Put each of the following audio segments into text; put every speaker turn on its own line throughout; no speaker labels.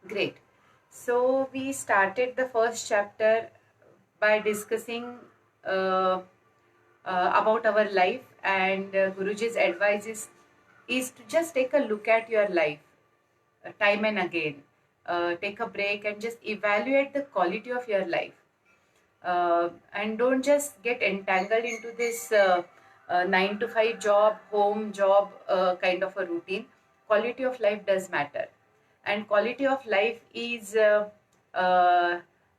Great. So we started the first chapter by discussing uh, about our life, and Guruji's advice is to just take a look at your life time and again. Take a break and just evaluate the quality of your life, and don't just get entangled into this 9 to 5 job, home job kind of a routine. Quality of life does matter, and quality of life is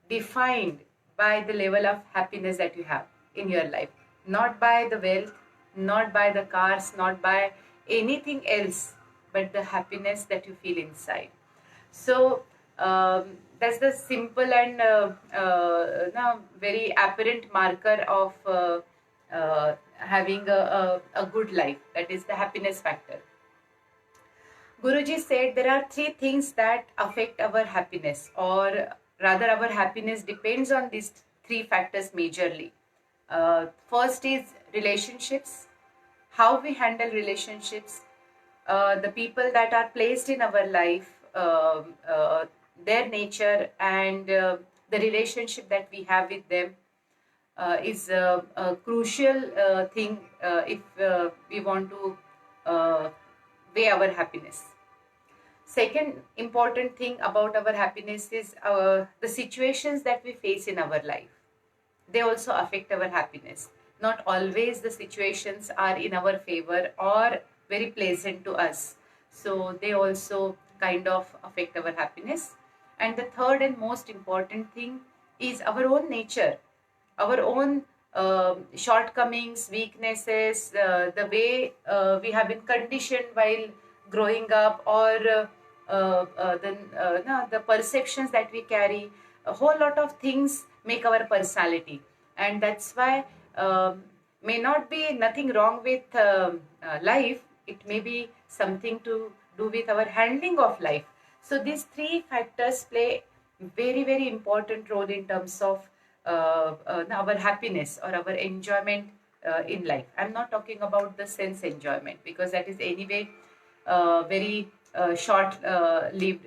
defined by the level of happiness that you have in your life, not by the wealth, not by the cars, not by anything else, but the happiness that you feel inside. So that's the simple and no, very apparent marker of having a good life. That is the happiness factor. Guruji said there are three things that affect our happiness, or rather, our happiness depends on these three factors majorly. First is relationships, how we handle relationships, the people that are placed in our life, their nature, and the relationship that we have with them is a crucial thing if we want to weigh our happiness. Second important thing about our happiness is the situations that we face in our life. They also affect our happiness. Not always the situations are in our favor or very pleasant to us. So they also kind of affect our happiness. And the third and most important thing is our own nature, our own shortcomings, weaknesses, the way we have been conditioned while growing up, or no, the perceptions that we carry. A whole lot of things make our personality, and that's why may not be nothing wrong with life. It may be something to do with our handling of life. So these three factors play very important role in terms of our happiness or our enjoyment in life. I'm not talking about the sense enjoyment, because that is anyway very short lived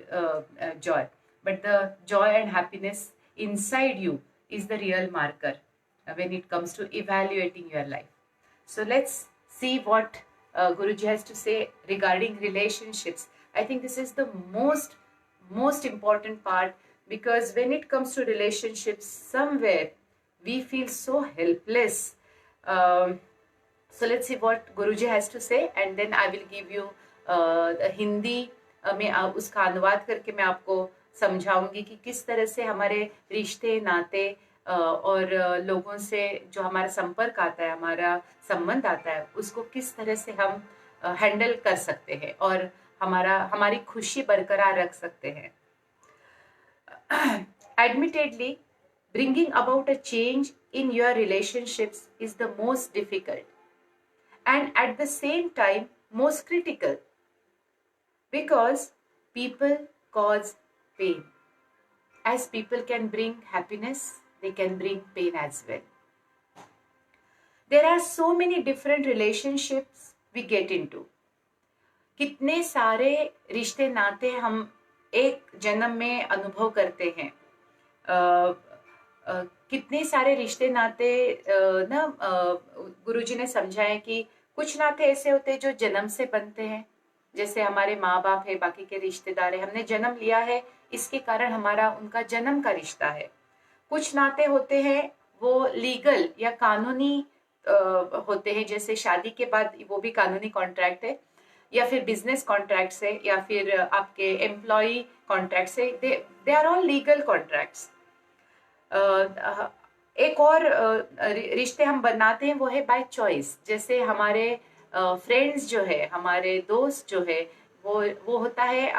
joy, but the joy and happiness inside you is the real marker when it comes to evaluating your life. So let's see what Guruji has to say regarding relationships. I think this is the most important part, because when it comes to relationships, somewhere we feel so helpless. Um, so let's see what Guruji has to say, and then I will give you Hindi में उसका अनुवाद करके मैं आपको समझाऊंगी कि किस तरह से हमारे रिश्ते नाते और लोगों से जो हमारा संपर्क आता है, हमारा संबंध आता है, उसको किस तरह से हम हैंडल कर सकते हैं और हमारी खुशी बरकरार रख सकते हैं. Admittedly, bringing about a change in your relationships is the most difficult and at the same time most critical, because people cause pain. As people can bring happiness, they can bring pain as well. There are so many different relationships we get into. कितने सारे रिश्ते नाते हम एक जन्म में अनुभव करते हैं. कितने सारे रिश्ते नाते ना गुरुजी ने समझाया कि कुछ नाते ऐसे होते हैं जो जन्म से बनते हैं, जैसे हमारे माँ बाप है, बाकी के रिश्तेदार है, हमने जन्म लिया है, इसके कारण हमारा उनका जन्म का रिश्ता है. कुछ नाते होते हैं वो लीगल या कानूनी होते हैं, जैसे शादी के बाद वो भी कानूनी कॉन्ट्रैक्ट है, या फिर बिजनेस कॉन्ट्रैक्ट से, या फिर आपके एम्प्लॉय कॉन्ट्रैक्ट से. They are all legal contracts. एक और रिश्ते हम बनाते हैं वो है बाय चॉइस. जैसे हमारे फ्रेंड्स जो है, हमारे दोस्त जो है, वो होता है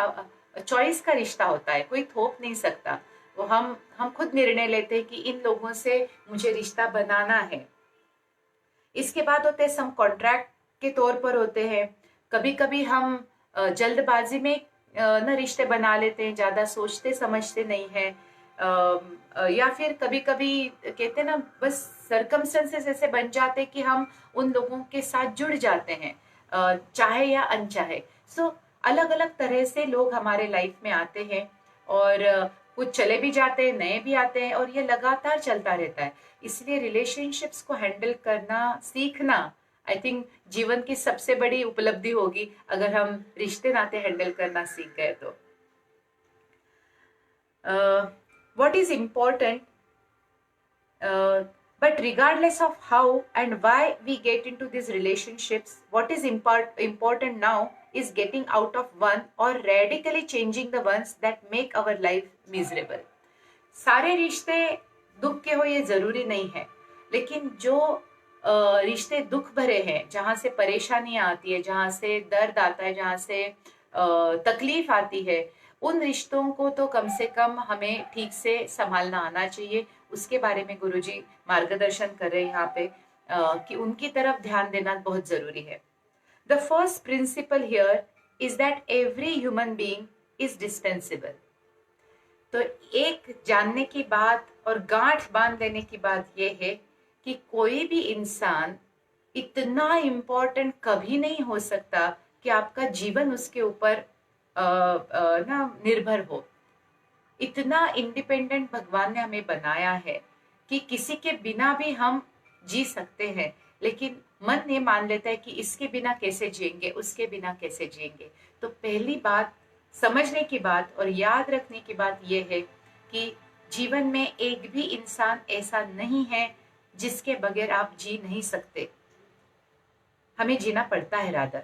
चॉइस का रिश्ता होता है, कोई थोप नहीं सकता. वो हम खुद निर्णय लेते हैं कि इन लोगों से मुझे रिश्ता बनाना है. इसके बाद होते हैं सम कॉन्ट्रैक्ट के तौर पर होते हैं. कभी कभी हम जल्दबाजी में न रिश्ते बना लेते हैं, ज्यादा सोचते समझते नहीं है, या फिर कभी कभी कहते हैं ना, बस सर्कमस्टेंसेस ऐसे बन जाते कि हम उन लोगों के साथ जुड़ जाते हैं, चाहे या अनचाहे. सो अलग अलग तरह से लोग हमारे लाइफ में आते हैं. और कुछ चले भी जाते हैं, नए भी आते हैं, और ये लगातार चलता रहता है। इसलिए रिलेशनशिप्स को हैंडल करना सीखना, आई थिंक जीवन की सबसे बड़ी उपलब्धि होगी अगर हम रिश्ते नाते हैंडल करना सीख गए तो। What is important, but regardless of how and why we get into these relationships, what is important now is getting out of one or radically changing the ones that make our life miserable. सारे रिश्ते दुख के हो ये जरूरी नहीं है, लेकिन जो रिश्ते दुख भरे हैं, जहां से परेशानियां आती है, जहां से दर्द आता है, जहां से तकलीफ आती है, उन रिश्तों को तो कम से कम हमें ठीक से संभालना आना चाहिए। उसके बारे में गुरुजी मार्गदर्शन कर रहे हैं यहाँ पे कि उनकी तरफ ध्यान देना बहुत जरूरी है। The first principle here is that every human being is dispensable. तो एक जानने की बात और गांठ बांध लेने की बात यह है कि कोई भी इंसान इतना इम्पोर्टेंट कभी नहीं हो सकता कि आपका जीवन उसके ऊपर ना निर्भर हो। इतना इंडिपेंडेंट भगवान ने हमें बनाया है कि किसी के बिना भी हम जी सकते हैं, लेकिन मन ये मान लेता है कि इसके बिना कैसे जिएंगे, उसके बिना कैसे जिएंगे। तो पहली बात समझने की बात और याद रखने की बात यह है कि जीवन में एक भी इंसान ऐसा नहीं है जिसके बगैर आप जी नहीं सकते। हमें जीना पड़ता है, रादर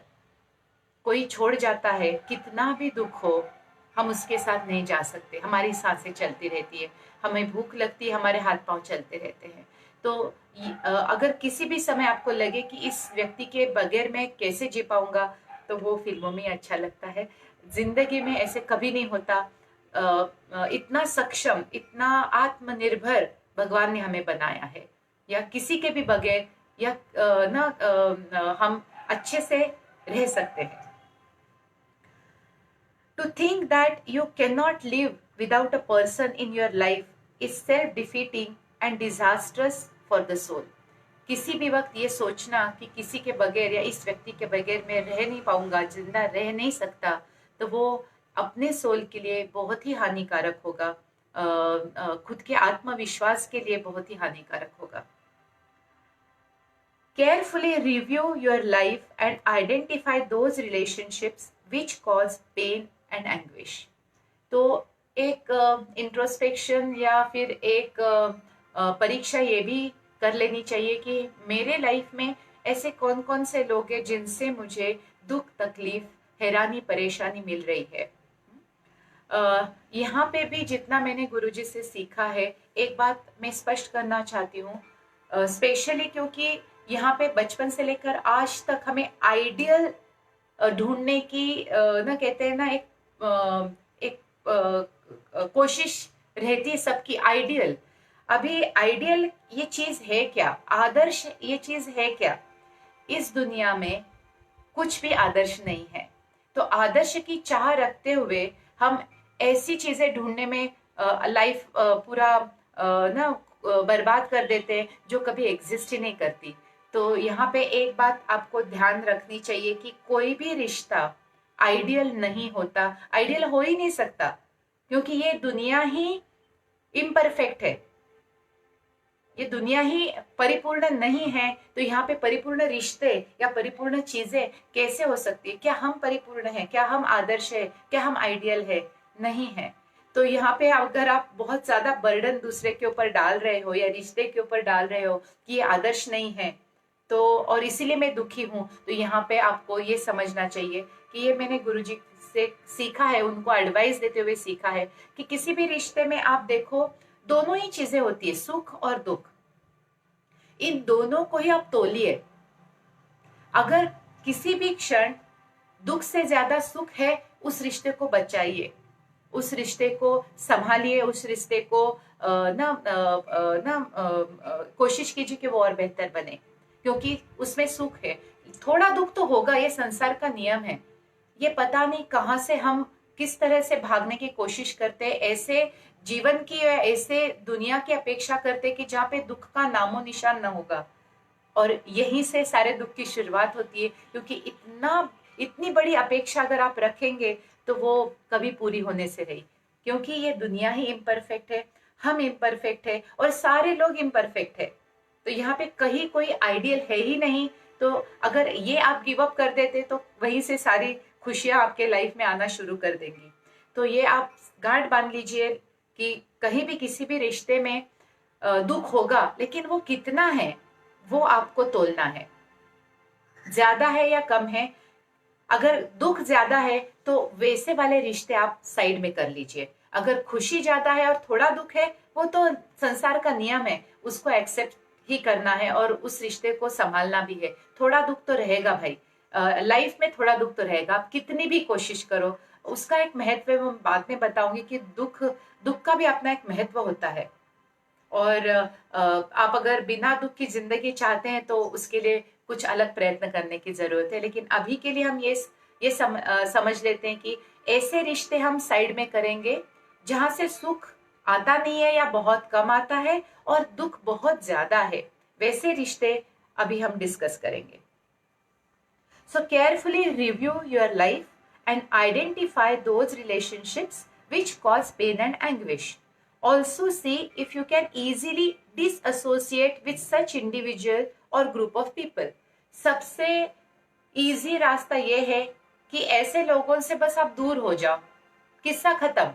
कोई छोड़ जाता है, कितना भी दुख हो हम उसके साथ नहीं जा सकते। हमारी सांसें चलती रहती है, हमें भूख लगती है, हमारे हाथ पांव चलते रहते हैं। तो अगर किसी भी समय आपको लगे कि इस व्यक्ति के बगैर मैं कैसे जी पाऊंगा, तो वो फिल्मों में अच्छा लगता है। जिंदगी में ऐसे कभी नहीं होता। इतना सक्षम, इतना आत्मनिर्भर भगवान ने हमें बनाया है, या किसी के भी बगैर या हम अच्छे से रह सकते हैं। To think that you cannot live without a person in your life is self-defeating and disastrous for the soul. किसी भी वक्त ये सोचना कि किसी के बगैर या इस व्यक्ति के बगैर मैं रह नहीं पाऊंगा, जिंदा रह नहीं सकता, तो वो अपने सोल के लिए बहुत ही हानिकारक होगा, खुद के आत्मविश्वास के लिए बहुत ही हानिकारक होगा। Carefully review your life and identify those relationships which cause pain and anguish. तो एक इंट्रोस्पेक्शन या फिर एक परीक्षा ये भी कर लेनी चाहिए कि मेरे लाइफ में ऐसे कौन कौन से लोग हैं जिनसे मुझे दुख, तकलीफ, हैरानी, परेशानी मिल रही है। यहाँ पे भी जितना मैंने गुरुजी से सीखा है, एक बात मैं स्पष्ट करना चाहती हूँ, स्पेशली क्योंकि यहाँ पे बचपन से लेकर आज तक हमें आइडियल ढूंढने की ना कहते हैं ना एक कोशिश रहती है सबकी, आइडियल। अभी आइडियल ये चीज है क्या, आदर्श ये चीज है क्या? इस दुनिया में कुछ भी आदर्श नहीं है। तो आदर्श की चाह रखते हुए हम ऐसी चीजें ढूंढने में लाइफ पूरा ना बर्बाद कर देते हैं जो कभी एग्जिस्ट ही नहीं करती। तो यहाँ पे एक बात आपको ध्यान रखनी चाहिए कि कोई भी रिश्ता आइडियल नहीं होता, आइडियल हो ही नहीं सकता, क्योंकि ये दुनिया ही इम्परफेक्ट है, ये दुनिया ही परिपूर्ण नहीं है। तो यहाँ पे परिपूर्ण रिश्ते या परिपूर्ण चीजें कैसे हो सकती है? क्या हम परिपूर्ण हैं? क्या हम आदर्श है? क्या हम आइडियल है? नहीं है। तो यहाँ पे अगर आप बहुत ज्यादा बर्डन दूसरे के ऊपर डाल रहे हो या रिश्ते के ऊपर डाल रहे हो कि ये आदर्श नहीं है, तो और इसीलिए मैं दुखी हूं, तो यहाँ पे आपको ये समझना चाहिए कि ये मैंने गुरुजी से सीखा है, उनको एडवाइस देते हुए सीखा है कि किसी भी रिश्ते में आप देखो दोनों ही चीजें होती है, सुख और दुख। इन दोनों को ही आप तोलिए। अगर किसी भी क्षण दुख से ज्यादा सुख है, उस रिश्ते को बचाइए, उस रिश्ते को संभालिए, उस रिश्ते को कोशिश कीजिए कि वो और बेहतर बने, क्योंकि उसमें सुख है। थोड़ा दुख तो होगा, ये संसार का नियम है। ये पता नहीं कहां से हम किस तरह से भागने की कोशिश करते हैं, ऐसे जीवन की, ऐसे दुनिया की अपेक्षा करते कि जहाँ पे दुख का नामो निशान न होगा, और यहीं से सारे दुख की शुरुआत होती है। क्योंकि इतनी बड़ी अपेक्षा अगर आप रखेंगे तो वो कभी पूरी होने से रही। क्योंकि ये दुनिया ही इम्परफेक्ट है, हम इम्परफेक्ट है और सारे लोग इम्परफेक्ट है। तो यहाँ पे कहीं कोई आइडियल है ही नहीं। तो अगर ये आप गिव अप कर देते तो वहीं से सारी खुशियां आपके लाइफ में आना शुरू कर देंगी। तो ये आप गांठ बांध लीजिए कि कहीं भी किसी भी रिश्ते में दुख होगा, लेकिन वो कितना है वो आपको तोलना है, ज्यादा है या कम है। अगर दुख ज्यादा है तो वैसे वाले रिश्ते आप साइड में कर लीजिए। अगर खुशी ज्यादा है और थोड़ा दुख है, वो तो संसार का नियम है, उसको एक्सेप्ट ही करना है और उस रिश्ते को संभालना भी है। थोड़ा दुख तो रहेगा भाई, लाइफ में थोड़ा दुख तो रहेगा, आप कितनी भी कोशिश करो। उसका एक महत्व मैं बाद में बताऊंगी कि दुख दुख का भी अपना एक महत्व होता है। और आप अगर बिना दुख की जिंदगी चाहते हैं तो उसके लिए कुछ अलग प्रयत्न करने की जरूरत है। लेकिन अभी के लिए हम ये समझ लेते हैं कि ऐसे रिश्ते हम साइड में करेंगे जहां से सुख आता नहीं है या बहुत कम आता है और दुख बहुत ज्यादा है, वैसे रिश्ते अभी हम डिस्कस करेंगे। सो carefully review your life and identify those relationships which cause pain and anguish. Also see if you can easily disassociate with such individual or group of people. सबसे इजी रास्ता ये है कि ऐसे लोगों से बस आप दूर हो जाओ, किस्सा खत्म।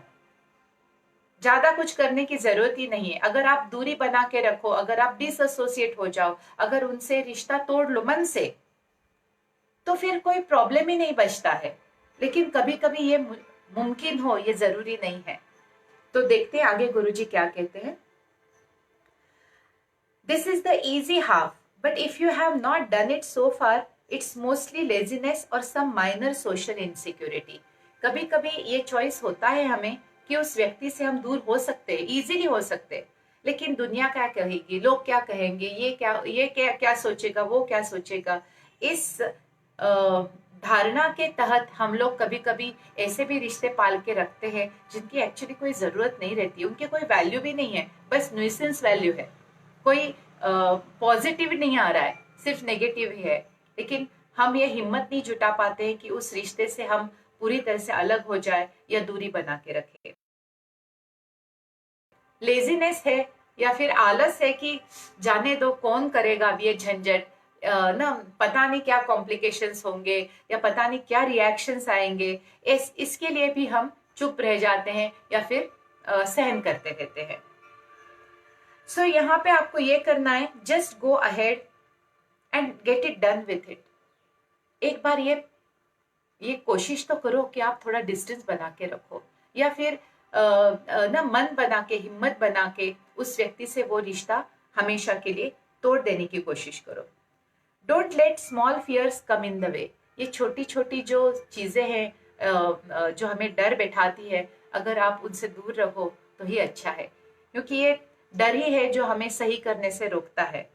ज्यादा कुछ करने की जरूरत ही नहीं है। अगर आप दूरी बना के रखो, अगर आप डिसएसोसिएट हो जाओ, अगर उनसे रिश्ता तोड़ लो मन से, तो फिर कोई प्रॉब्लम ही नहीं बचता है। लेकिन कभी कभी ये मुमकिन हो, ये जरूरी नहीं है। तो देखते हैं आगे गुरुजी क्या कहते हैं। This is the easy half, but if you have not done it so far, it's mostly laziness और सम माइनर सोशल इनसिक्योरिटी। कभी कभी ये चॉइस होता है हमें कि उस व्यक्ति से हम दूर हो सकते हैं, इजीली हो सकते हैं, लेकिन दुनिया क्या कहेगी, लोग क्या कहेंगे, ये क्या सोचेगा, वो क्या सोचेगा, इस धारणा के तहत हम लोग कभी कभी ऐसे भी रिश्ते पाल के रखते हैं जिनकी एक्चुअली कोई जरूरत नहीं रहती, उनके कोई वैल्यू भी नहीं है, बस न्यूसेंस वैल्यू है, कोई पॉजिटिव नहीं आ रहा है, सिर्फ नेगेटिव ही है। लेकिन हम ये हिम्मत नहीं जुटा पाते हैं कि उस रिश्ते से हम पूरी तरह से अलग हो जाए या दूरी बना के रखें। लेजीनेस है या फिर आलस है कि जाने दो, कौन करेगा अब ये झंझट, ना पता नहीं क्या कॉम्प्लिकेशंस होंगे या पता नहीं क्या रिएक्शंस आएंगे, इसके लिए भी हम चुप रह जाते हैं या फिर सहन करते रहते हैं। सो यहाँ पे आपको ये करना है, just go ahead and get it done with it. एक बार ये कोशिश तो करो कि आप थोड़ा डिस्टेंस बना के रखो, या फिर ना मन बना के, हिम्मत बना के उस व्यक्ति से वो रिश्ता हमेशा के लिए तोड़ देने की कोशिश करो। Don't let small fears come in the way. ये छोटी छोटी जो चीजें हैं जो हमें डर बैठाती है, अगर आप उनसे दूर रहो तो ही अच्छा है, क्योंकि ये डर ही है जो हमें सही करने से रोकता है।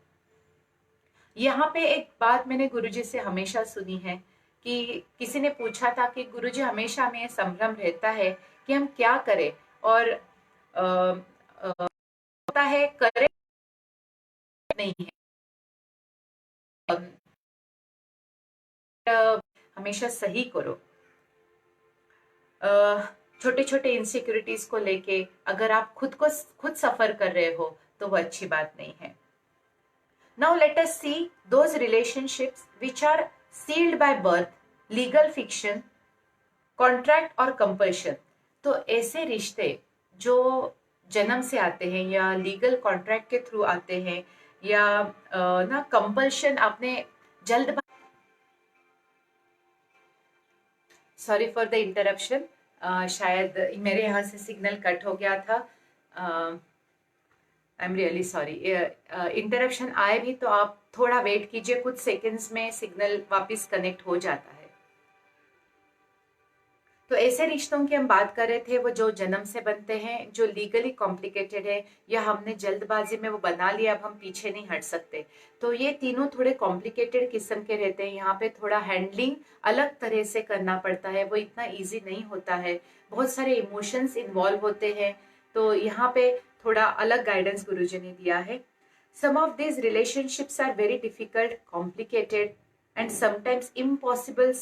यहाँ पे एक बात मैंने गुरुजी से हमेशा सुनी है कि किसी ने पूछा था कि गुरुजी हमेशा हमें संभ्रम रहता है कि हम क्या करें, और होता है करे नहीं है, हमेशा सही करो। छोटे छोटे इनसिक्योरिटीज को लेके अगर आप खुद सफर कर रहे हो तो वो अच्छी बात नहीं है। Now let us see those relationships which are sealed by birth, legal fiction, contract और कंपल्शन। तो ऐसे रिश्ते जो जन्म से आते हैं या लीगल कॉन्ट्रैक्ट के थ्रू आते हैं या ना कंपल्शन, आपने जल्द, सॉरी फॉर द इंटरप्शन, शायद मेरे यहाँ से सिग्नल कट हो गया था, I am really sorry. Interruption आए भी तो आप थोड़ा वेट कीजिए, कुछ सेकंड्स में सिग्नल वापस कनेक्ट हो जाता है। तो ऐसे रिश्तों की हम बात कर रहे थे, वो जो जन्म से बनते हैं, जो लीगली कॉम्प्लिकेटेड है या हमने जल्दबाजी में वो बना लिया, अब हम पीछे नहीं हट सकते। तो ये तीनों थोड़े कॉम्प्लिकेटेड किस्म के रहते हैं। यहाँ पे थोड़ा हैंडलिंग अलग तरह से करना पड़ता है, वो इतना ईजी नहीं होता है, बहुत सारे इमोशंस इन्वॉल्व होते हैं। तो यहाँ पे थोड़ा अलग गाइडेंस गुरुजी ने दिया है। Some of these relationships are very difficult, complicated and sometimes impossible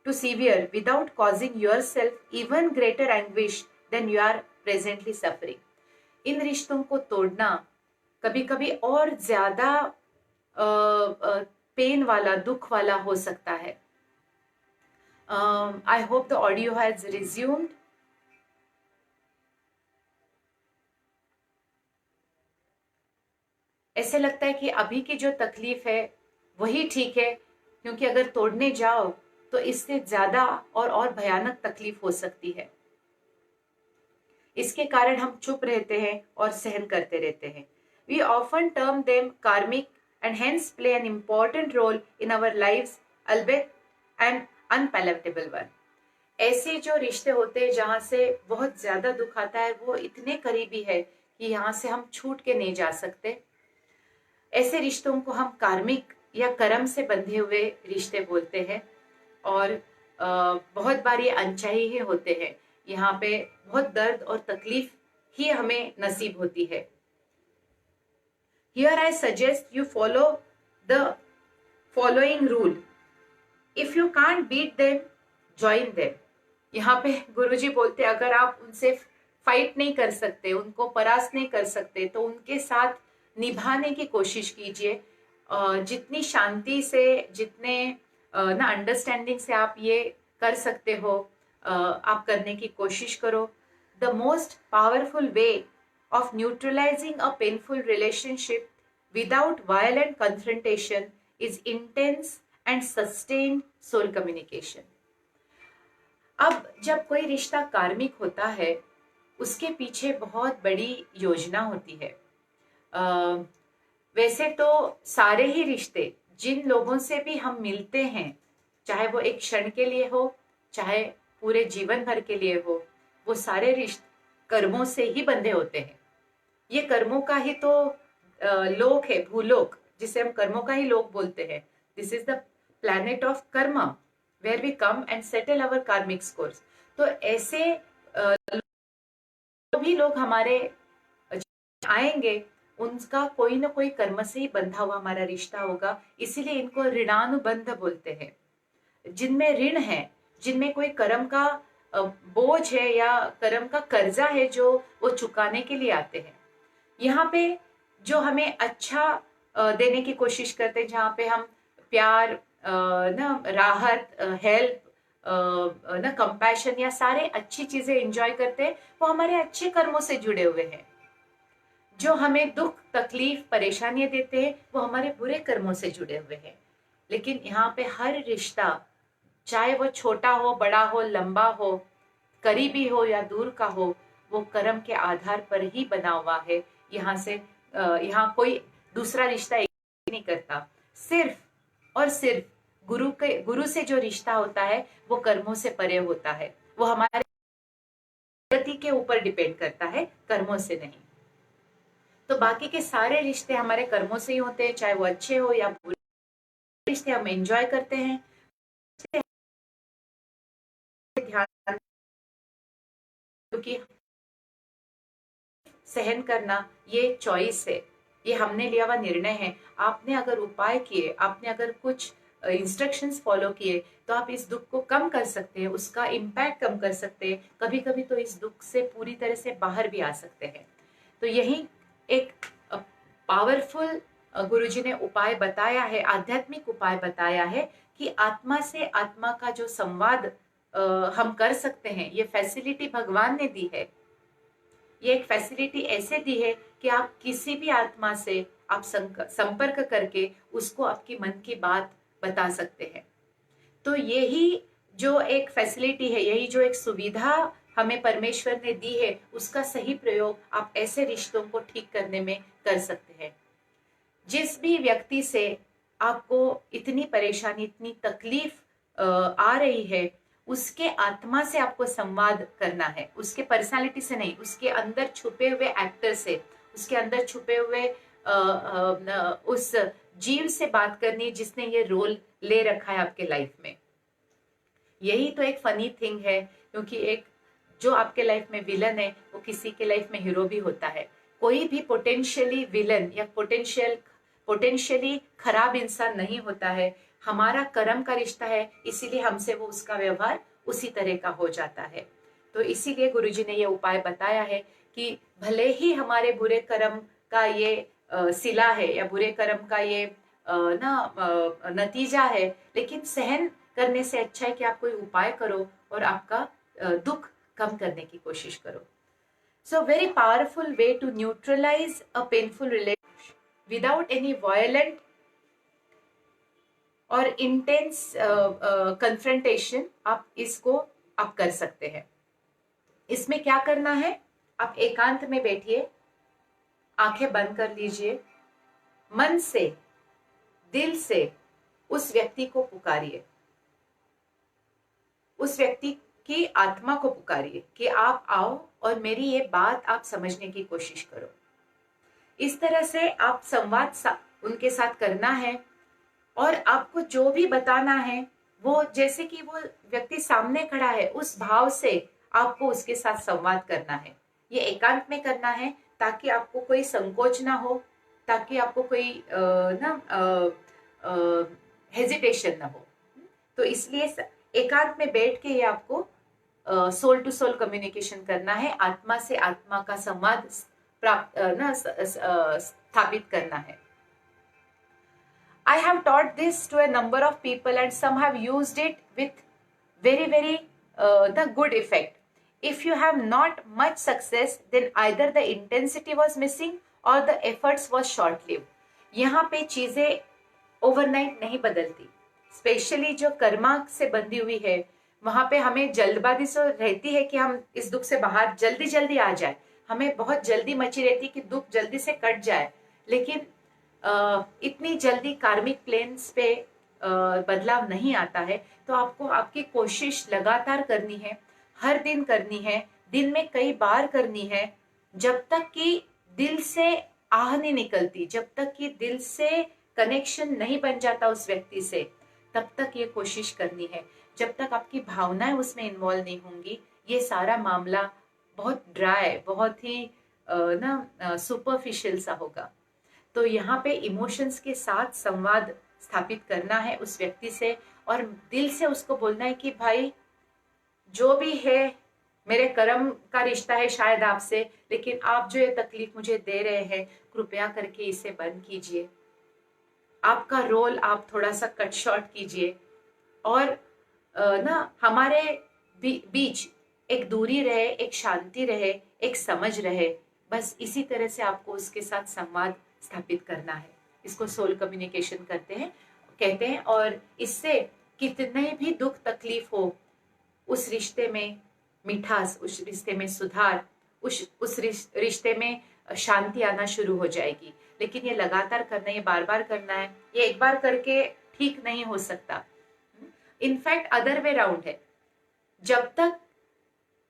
severe without causing yourself even greater anguish then you are presently suffering. इन रिश्तों को तोड़ना कभी कभी और ज्यादा पेन वाला, दुख वाला हो सकता है. I hope the audio has resumed. ऐसे लगता है कि अभी की जो तकलीफ है वही ठीक है, क्योंकि अगर तोड़ने जाओ तो इससे ज्यादा और भयानक तकलीफ हो सकती है. इसके कारण हम चुप रहते हैं और सहन करते रहते हैं. We often term them karmic and hence play an important role in our lives, albeit an unpalatable one. ऐसे जो रिश्ते होते हैं जहां से बहुत ज्यादा दुख आता है, वो इतने करीबी है कि यहाँ से हम छूट के नहीं जा सकते. ऐसे रिश्तों को हम कार्मिक या कर्म से बंधे हुए रिश्ते बोलते हैं. और बहुत बार ये अनचाही ही होते हैं. यहाँ पे बहुत दर्द और तकलीफ ही हमें नसीब होती है. Here I suggest you follow the following rule. If you can't beat them, join them. यहाँ पे गुरुजी बोलते अगर आप उनसे फाइट नहीं कर सकते, उनको परास्त नहीं कर सकते, तो उनके साथ निभाने की कोशिश कीजिए. जितनी शांति से, जितने ना अंडरस्टैंडिंग से आप ये कर सकते हो, आप करने की कोशिश करो. The most powerful way of neutralizing a painful relationship without violent confrontation is intense and sustained soul communication. अब जब कोई रिश्ता कार्मिक होता है, उसके पीछे बहुत बड़ी योजना होती है. वैसे तो सारे ही रिश्ते, जिन लोगों से भी हम मिलते हैं, चाहे वो एक क्षण के लिए हो, चाहे पूरे जीवन भर के लिए हो, वो सारे रिश्ते कर्मों से ही बंधे होते हैं. ये कर्मों का ही तो लोक है, भूलोक, जिसे हम कर्मों का ही लोक बोलते हैं. This is the planet of karma where we come and settle our karmic scores. तो ऐसे भी लोग हमारे आएंगे, उनका कोई ना कोई कर्म से ही बंधा हुआ हमारा रिश्ता होगा. इसीलिए इनको ऋणानुबंध बोलते हैं. जिनमें ऋण है, जिनमें कोई कर्म का बोझ है या कर्म का कर्जा है, जो वो चुकाने के लिए आते हैं. यहाँ पे जो हमें अच्छा देने की कोशिश करते हैं, जहाँ पे हम प्यार, ना राहत, हेल्प, ना कंपैशन या सारे अच्छी चीजें एंजॉय करते हैं, वो हमारे अच्छे कर्मों से जुड़े हुए हैं. जो हमें दुख, तकलीफ, परेशानियां देते हैं, वो हमारे बुरे कर्मों से जुड़े हुए हैं. लेकिन यहाँ पे हर रिश्ता, चाहे वो छोटा हो, बड़ा हो, लंबा हो, करीबी हो या दूर का हो, वो कर्म के आधार पर ही बना हुआ है. यहाँ कोई दूसरा रिश्ता नहीं करता. सिर्फ और सिर्फ गुरु से जो रिश्ता होता है, वो कर्मों से परे होता है. वो हमारे गति के ऊपर डिपेंड करता है, कर्मों से नहीं. तो बाकी के सारे रिश्ते हमारे कर्मों से ही होते हैं, चाहे वो अच्छे हो या बुरे. रिश्ते हम एंजॉय करते हैं. ध्यान, क्योंकि सहन करना ये चॉइस है, ये हमने लिया हुआ निर्णय है. आपने अगर उपाय किए, आपने अगर कुछ इंस्ट्रक्शंस फॉलो किए, तो आप इस दुख को कम कर सकते हैं, उसका इम्पैक्ट कम कर सकते हैं. कभी कभी तो इस दुख से पूरी तरह से बाहर भी आ सकते हैं. तो यही एक पावरफुल गुरुजी ने उपाय बताया है, आध्यात्मिक उपाय बताया है, कि आत्मा से आत्मा का जो संवाद हम कर सकते हैं, ये फैसिलिटी भगवान ने दी है. ये एक फैसिलिटी ऐसे दी है कि आप किसी भी आत्मा से आप संपर्क करके उसको आपकी मन की बात बता सकते हैं. तो यही जो एक फैसिलिटी है, यही जो एक सुविधा हमें परमेश्वर ने दी है, उसका सही प्रयोग आप ऐसे रिश्तों को ठीक करने में कर सकते हैं. जिस भी व्यक्ति से आपको इतनी परेशानी, इतनी तकलीफ आ रही है, उसके आत्मा से आपको संवाद करना है, उसके पर्सनालिटी से नहीं, उसके अंदर छुपे हुए एक्टर से, उसके अंदर छुपे हुए उस जीव से बात करनी है जिसने ये रोल ले रखा है आपके लाइफ में. यही तो एक फनी थिंग है, क्योंकि एक जो आपके लाइफ में विलन है, वो किसी के लाइफ में हीरो भी होता है. कोई भी पोटेंशियली विलन या पोटेंशियली खराब इंसान नहीं होता है. हमारा कर्म का रिश्ता है, इसीलिए हमसे वो उसका व्यवहार उसी तरह का हो जाता है. तो इसीलिए गुरुजी ने ये उपाय बताया है कि भले ही हमारे बुरे कर्म का ये सिला है या बुरे कर्म का ये नतीजा है, लेकिन सहन करने से अच्छा है कि आप कोई उपाय करो और आपका दुख कम करने की कोशिश करो. So very powerful way to neutralize a painful relationship without any violent और इंटेंस कन्फ्रंटेशन आप कर सकते हैं. इसमें क्या करना है, आप एकांत में बैठिए, आंखें बंद कर लीजिए, मन से दिल से उस व्यक्ति को पुकारिए, उस व्यक्ति की आत्मा को पुकारिए कि आप आओ और मेरी ये बात आप समझने की कोशिश करो. इस तरह से आप संवाद उनके साथ करना है और आपको जो भी बताना है वो जैसे कि वो व्यक्ति सामने खड़ा है उस भाव से आपको उसके साथ संवाद करना है. ये एकांत में करना है ताकि आपको कोई संकोच ना हो, ताकि आपको कोई हेजिटेशन ना हो. तो इसलिए एकांत में बैठ के ये आपको सोल टू सोल कम्युनिकेशन करना है, आत्मा से आत्मा का संवाद स्थापित करना है. I have taught this to a number of people and some have used it with very the good effect. If you have not much success, then either the intensity was missing or the efforts was short-lived. यहाँ पे चीजें overnight नहीं बदलती, specially जो कर्मा से बंधी हुई है वहां पे हमें जल्दबाजी से रहती है कि हम इस दुख से बाहर जल्दी आ जाए, हमें बहुत जल्दी मची रहती है कि दुख जल्दी से कट जाए, लेकिन इतनी जल्दी कार्मिक प्लेन्स पे बदलाव नहीं आता है. तो आपको आपकी कोशिश लगातार करनी है, हर दिन करनी है, दिन में कई बार करनी है, जब तक कि दिल से आह नहीं निकलती, जब तक कि दिल से कनेक्शन नहीं बन जाता उस व्यक्ति से, तब तक ये कोशिश करनी है. जब तक आपकी भावनाएं उसमें इन्वॉल्व नहीं होंगी, ये सारा मामला बहुत ड्राई, बहुत ही सुपरफिशियल सा होगा. तो यहाँ पे इमोशंस के साथ संवाद स्थापित करना है उस व्यक्ति से और दिल से उसको बोलना है कि भाई जो भी है मेरे कर्म का रिश्ता है शायद आपसे, लेकिन आप जो ये तकलीफ मुझे दे रहे हैं कृपया करके इसे बंद कीजिए. आपका रोल आप थोड़ा सा कट शॉर्ट कीजिए और हमारे बीच एक दूरी रहे, एक शांति रहे, एक समझ रहे. बस इसी तरह से आपको उसके साथ संवाद स्थापित करना है. इसको सोल कम्युनिकेशन कहते हैं और इससे कितने भी दुख तकलीफ हो, उस रिश्ते में मिठास, उस रिश्ते में सुधार, उस रिश्ते में शांति आना शुरू हो जाएगी. लेकिन ये लगातार करना है, ये बार बार करना है. ये एक बार करके ठीक नहीं हो सकता. इनफैक्ट अदर वे राउंड है, जब तक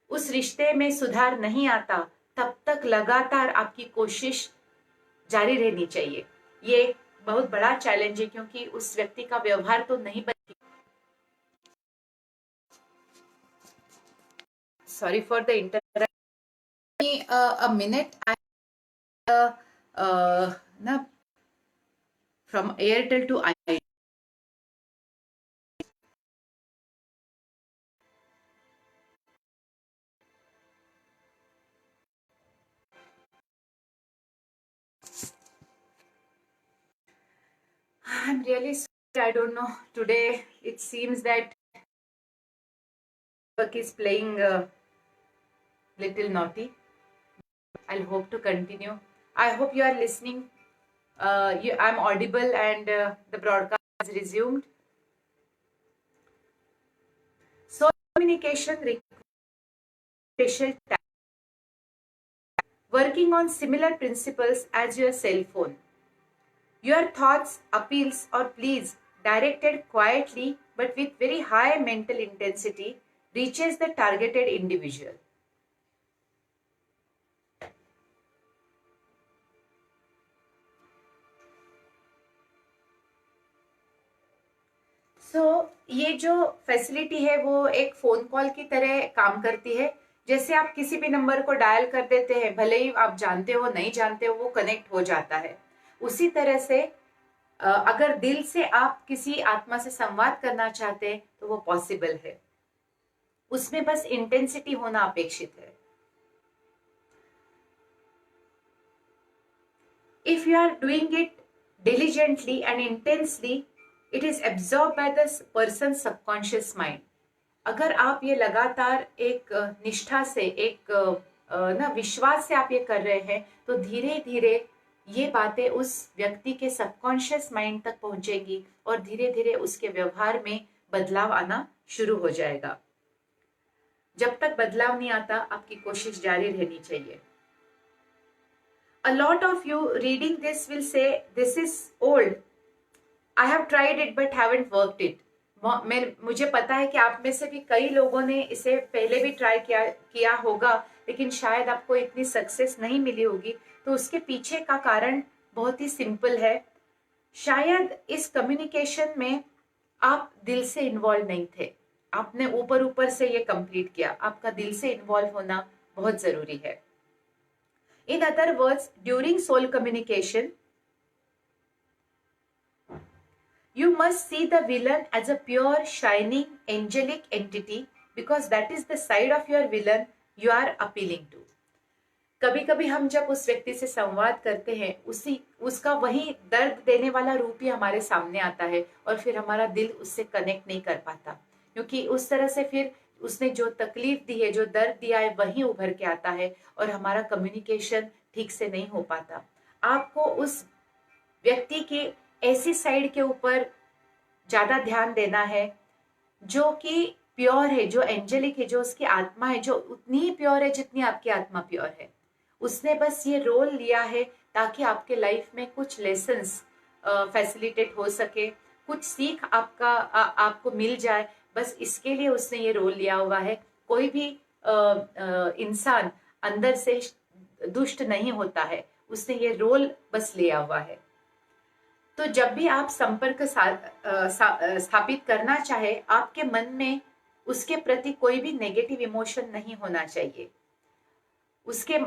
उस रिश्ते में सुधार नहीं आता तब तक लगातार आपकी कोशिश जारी रहनी चाहिए. ये बहुत बड़ा चैलेंज है क्योंकि उस व्यक्ति का व्यवहार तो नहीं बदलेगा. Sorry for the interruption. A minute. From Airtel to I. I'm really sorry. I don't know. Today it seems that work is playing a little naughty. I'll hope to continue. I hope you are listening. I'm audible and the broadcast is resumed. So communication requires special time. Working on similar principles as your cell phone. Your thoughts, appeals or pleas directed quietly but with very high mental intensity reaches the targeted individual. ये जो facility है वो एक phone call की तरह काम करती है. जैसे आप किसी भी नंबर को डायल कर देते हैं, भले ही आप जानते हो नहीं जानते हो, वो कनेक्ट हो जाता है. उसी तरह से अगर दिल से आप किसी आत्मा से संवाद करना चाहते हैं तो वो पॉसिबल है. उसमें बस इंटेंसिटी होना अपेक्षित है। If you are doing it diligently and intensely, it is absorbed by the person's subconscious mind. अगर आप ये लगातार एक निष्ठा से, एक ना विश्वास से आप ये कर रहे हैं, तो धीरे धीरे ये बातें उस व्यक्ति के सबकॉन्शियस माइंड तक पहुंचेगी और धीरे धीरे उसके व्यवहार में बदलाव आना शुरू हो जाएगा। जब तक बदलाव नहीं आता, आपकी कोशिश जारी रहनी चाहिए। A lot of you reading this will say this is old. I have tried it but haven't worked it. मुझे पता है कि आप में से भी कई लोगों ने इसे पहले भी ट्राई किया होगा, लेकिन शायद आपको इतनी सक्सेस नहीं मिली होगी। तो उसके पीछे का कारण बहुत ही सिंपल है। शायद इस कम्युनिकेशन में आप दिल से इन्वॉल्व नहीं थे, आपने ऊपर ऊपर से ये कंप्लीट किया। आपका दिल से इन्वॉल्व होना बहुत जरूरी है। In other words, during soul communication, you must see the villain as a pure, shining, angelic entity, because that is the side of your villain you are appealing to. कभी कभी हम जब उस व्यक्ति से संवाद करते हैं, उसका वही दर्द देने वाला रूप ही हमारे सामने आता है और फिर हमारा दिल उससे कनेक्ट नहीं कर पाता, क्योंकि उस तरह से फिर उसने जो तकलीफ दी है, जो दर्द दिया है, वही उभर के आता है और हमारा कम्युनिकेशन ठीक से नहीं हो पाता। आपको उस व्यक्ति की ऐसी साइड के ऊपर ज्यादा ध्यान देना है जो कि प्योर है, जो एंजेलिक है, जो उसकी आत्मा है, जो उतनी ही प्योर है जितनी आपकी आत्मा प्योर है। उसने बस ये रोल लिया है ताकि आपके लाइफ में कुछ लेसन्स फैसिलिटेट हो सके, कुछ सीख आपको मिल जाए, बस इसके लिए उसने ये रोल लिया हुआ है। कोई भी इंसान अंदर से दुष्ट नहीं होता है, उसने ये रोल बस लिया हुआ है। तो जब भी आप संपर्क स्थापित करना चाहे, आपके मन में उसके प्रति कोई भी नेगेटिव इमोशन नहीं होना चाहिए। उसके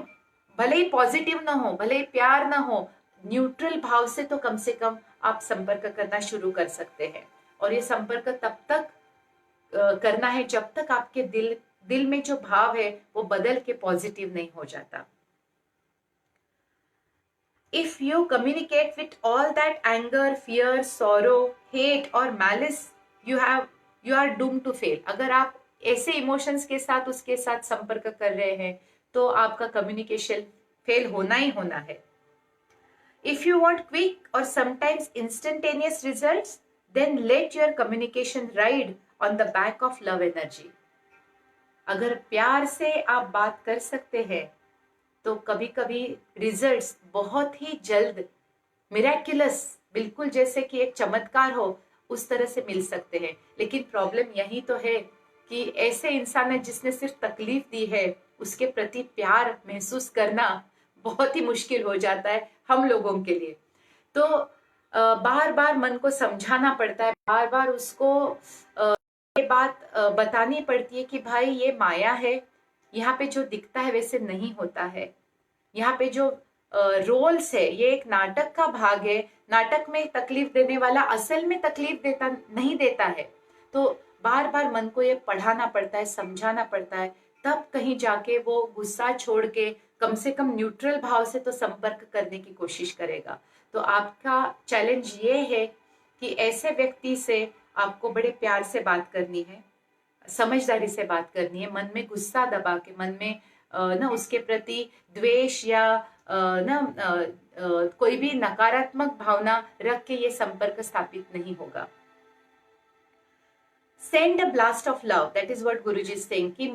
भले ही पॉजिटिव ना हो, भले ही प्यार ना हो, न्यूट्रल भाव से तो कम से कम आप संपर्क करना शुरू कर सकते हैं। और ये संपर्क तब तक करना है जब तक आपके दिल में जो भाव है वो बदल के पॉजिटिव नहीं हो जाता। If you communicate with all that anger, fear, sorrow, hate or malice, you are doomed to fail. अगर आप ऐसे इमोशंस के साथ उसके साथ संपर्क कर रहे हैं तो आपका कम्युनिकेशन फेल होना ही होना है। If you want quick or sometimes instantaneous results, then let your communication ride on the back of love energy. अगर प्यार से आप बात कर सकते हैं तो कभी कभी रिजल्ट्स बहुत ही जल्द, मिराक्युलस, बिल्कुल जैसे कि एक चमत्कार हो, उस तरह से मिल सकते हैं। लेकिन प्रॉब्लम यही तो है कि ऐसे इंसान है जिसने सिर्फ तकलीफ दी है, उसके प्रति प्यार महसूस करना बहुत ही मुश्किल हो जाता है हम लोगों के लिए। तो बार बार मन को समझाना पड़ता है, बार बार उसको ये बात बतानी पड़ती है कि भाई ये माया है, यहाँ पे जो दिखता है वैसे नहीं होता है, यहाँ पे जो रोल्स है ये एक नाटक का भाग है, नाटक में तकलीफ देने वाला असल में तकलीफ नहीं देता है। तो बार बार मन को ये पढ़ाना पड़ता है, समझाना पड़ता है, तब कहीं जाके वो गुस्सा छोड़ के कम से कम न्यूट्रल भाव से तो संपर्क करने की कोशिश करेगा। तो आपका चैलेंज ये है कि ऐसे व्यक्ति से आपको बड़े प्यार से बात करनी है, समझदारी से बात करनी है, मन में गुस्सा दबा के, मन में ना उसके प्रति द्वेष या कोई भी नकारात्मक भावना रख के ये संपर्क स्थापित नहीं होगा। Send a blast of love, that is what Guruji is saying कि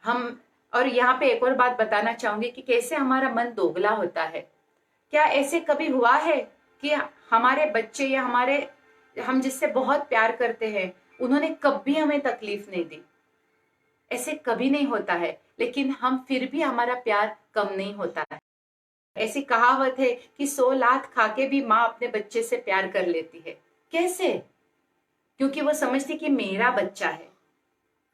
हम, और यहाँ पे एक और बात बताना चाहूंगी कि कैसे हमारा मन दोगला होता है। क्या ऐसे कभी हुआ है कि हमारे बच्चे या हम जिससे बहुत प्यार करते हैं उन्होंने कभी हमें तकलीफ नहीं दी? ऐसे कभी नहीं होता है, लेकिन हम फिर भी हमारा प्यार कम नहीं होता है। ऐसी कहावत है कि 100 लात खा के भी माँ अपने बच्चे से प्यार कर लेती है। कैसे? क्योंकि वो समझती कि मेरा बच्चा है,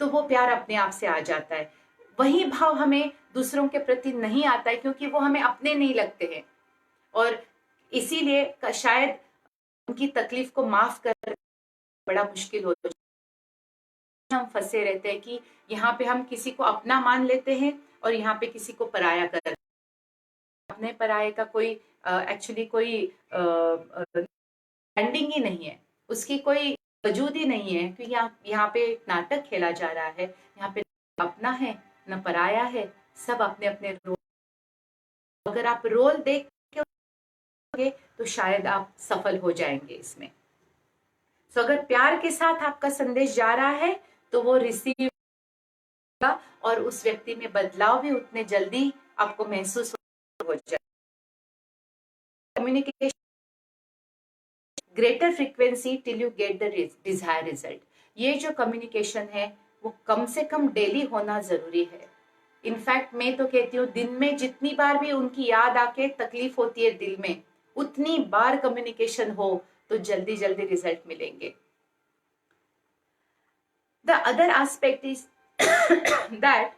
तो वो प्यार अपने आप से आ जाता है। वही भाव हमें दूसरों के प्रति नहीं आता है क्योंकि वो हमें अपने नहीं लगते हैं, और इसीलिए शायद उनकी तकलीफ को माफ कर बड़ा मुश्किल हो हम फंसे रहते हैं कि यहाँ पे हम किसी को अपना मान लेते हैं और यहाँ पे किसी को पराया कर, अपने पराये का कोई एक्चुअली कोई एंडिंग ही नहीं है, उसकी कोई वजूद ही नहीं है, क्योंकि यहाँ पे नाटक खेला जा रहा है। यहाँ पे अपना है न पराया है, सब अपने अपने रोल। अगर आप रोल देख के तो शायद आप सफल हो जाएंगे इसमें। सो अगर प्यार के साथ आपका संदेश जा रहा है तो वो रिसीव और उस व्यक्ति में बदलाव भी उतने जल्दी आपको महसूस हो जाए। Communication greater frequency till you get the desire result. ये जो कम्युनिकेशन है वो कम से कम डेली होना जरूरी है। इनफैक्ट मैं तो कहती हूँ दिन में जितनी बार भी उनकी याद आके तकलीफ होती है दिल में, उतनी बार कम्युनिकेशन हो तो जल्दी जल्दी रिजल्ट मिलेंगे। The other aspect is that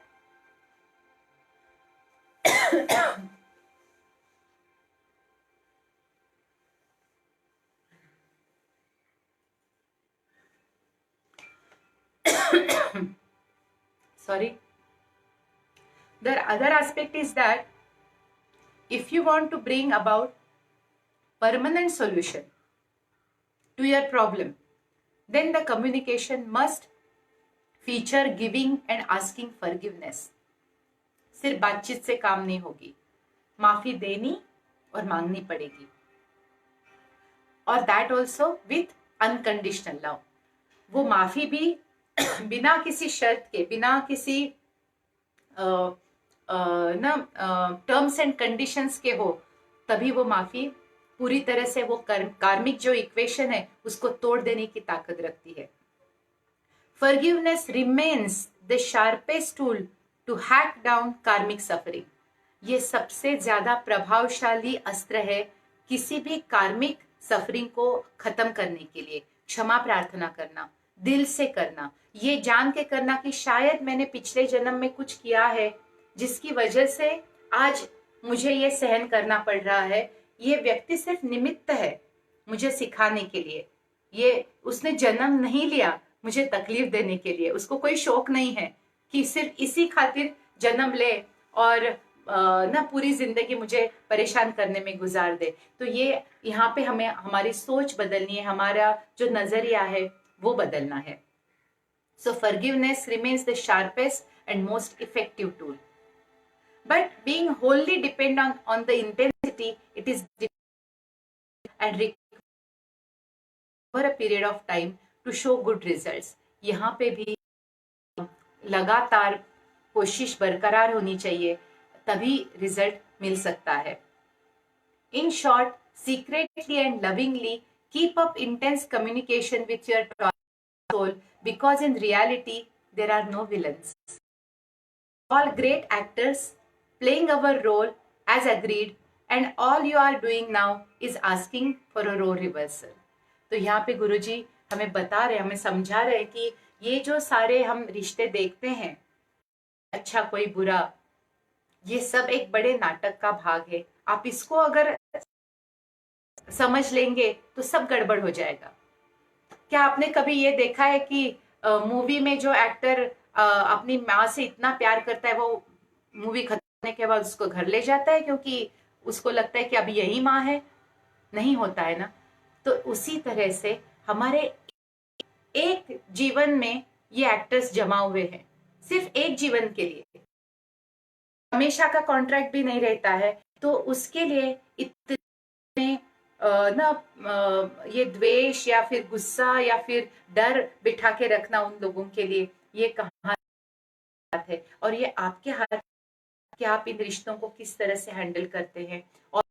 sorry, the other aspect is that if you want to bring about permanent solution to your problem, then the communication must feature giving and asking forgiveness। सिर्फ बातचीत से काम नहीं होगी, माफी देनी और मांगनी पड़ेगी, और that also with unconditional love. वो माफी भी बिना किसी शर्त के, बिना किसी टर्म्स एंड कंडीशंस के हो, तभी वो माफी पूरी तरह से वो कार्मिक जो इक्वेशन है उसको तोड़ देने की ताकत रखती है। Forgiveness remains the sharpest tool to hack down karmic suffering। ये सबसे ज्यादा प्रभावशाली अस्त्र है किसी भी कार्मिक सफरिंग को खत्म करने के लिए। क्षमा प्रार्थना करना, दिल से करना, ये जान के करना कि शायद मैंने पिछले जन्म में कुछ किया है जिसकी वजह से आज मुझे ये सहन करना पड़ रहा है। ये व्यक्ति सिर्फ निमित्त है मुझे सिखाने के लिए, ये उसने जन्म नहीं लिया मुझे तकलीफ देने के लिए। उसको कोई शौक नहीं है कि सिर्फ इसी खातिर जन्म ले और ना पूरी जिंदगी मुझे परेशान करने में गुजार दे। तो ये यहाँ पे हमें हमारी सोच बदलनी है, हमारा जो नजरिया है वो बदलना है। So forgiveness remains the sharpest and most effective tool, but being wholly depend on the intensity, it is and require a period of time to show good results. यहाँ पे भी लगातार कोशिश बरकरार होनी चाहिए, तभी रिजल्ट मिल सकता है। In short, secretly and lovingly keep up intense communication with your soul, because in reality there are no villains, all great actors playing our role as agreed, and all you are doing now is asking for a role reversal। तो यहाँ पे गुरुजी हमें बता रहे, हमें समझा रहे कि ये जो सारे हम रिश्ते देखते हैं, अच्छा कोई बुरा, ये सब एक बड़े नाटक का भाग है। आप इसको अगर समझ लेंगे तो सब गड़बड़ हो जाएगा। क्या आपने कभी ये देखा है कि मूवी में जो एक्टर अपनी माँ से इतना प्यार करता है, वो मूवी खत्म होने के बाद उसको घर ले जाता है क्योंकि उसको लगता है कि अभी यही माँ है? नहीं होता है ना। तो उसी तरह से हमारे एक जीवन में ये एक्टर्स जमा हुए हैं, सिर्फ एक जीवन के लिए, हमेशा का कॉन्ट्रैक्ट भी नहीं रहता है। तो उसके लिए इतने ये द्वेष या फिर गुस्सा या फिर डर बिठा के रखना उन लोगों के लिए, ये कहाँ बात है। और ये आपके हाथ कि आप इन रिश्तों को किस तरह से हैंडल करते हैं। और